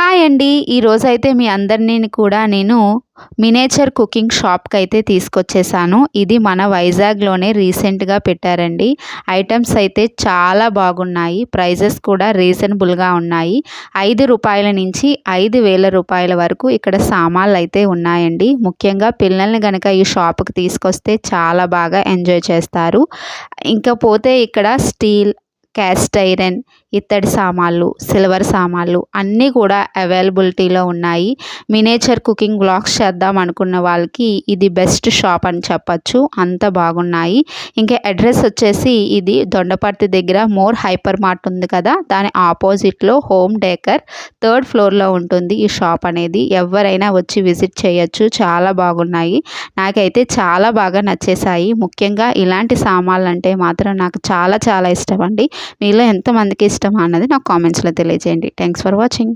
Hi అండి. ఈరోజైతే మీ అందరిని కూడా నేను మినియేచర్ కుకింగ్ షాప్‌కైతే తీసుకొచ్చేసాను. ఇది మన వైజాగ్‌లోనే రీసెంట్‌గా పెట్టారండి. ఐటెమ్స్ అయితే చాలా బాగున్నాయి. ప్రైజెస్ కూడా రీజనబుల్‌గా ఉన్నాయి. రూ. 5 నుంచి రూ. 5,000 వరకు ఇక్కడ సామాన్లయితే ఉన్నాయండి. ముఖ్యంగా పిల్లల్ని గనక ఈ షాప్‌కి తీసుకొస్తే చాలా బాగా ఎంజాయ్ చేస్తారు. ఇంకపోతే ఇక్కడ స్టీల్, క్యాస్ట్ ఐరన్, ఇత్తడి సామాన్లు, సిల్వర్ సామాన్లు అన్నీ కూడా అవైలబిలిటీలో ఉన్నాయి. మినియేచర్ కుకింగ్ వ్లాగ్స్ చేద్దాం అనుకున్న వాళ్ళకి ఇది బెస్ట్ షాప్ అని చెప్పొచ్చు. అంత బాగున్నాయి. ఇంకా అడ్రస్ వచ్చేసి ఇది దొండపర్తి దగ్గర మోర్ హైపర్ మార్ట్ ఉంది కదా, దాని ఆపోజిట్లో హోమ్ డేకర్ 3rd ఫ్లోర్లో ఉంటుంది ఈ షాప్ అనేది. ఎవరైనా వచ్చి విజిట్ చేయొచ్చు. చాలా బాగున్నాయి. నాకైతే చాలా బాగా నచ్చేసాయి. ముఖ్యంగా ఇలాంటి సామాన్లు అంటే మాత్రం నాకు చాలా చాలా ఇష్టం అండి. మీలో ఎంతమందికి ఇష్టమా అన్నది నాకు కామెంట్స్లో తెలియజేయండి. Thanks for watching.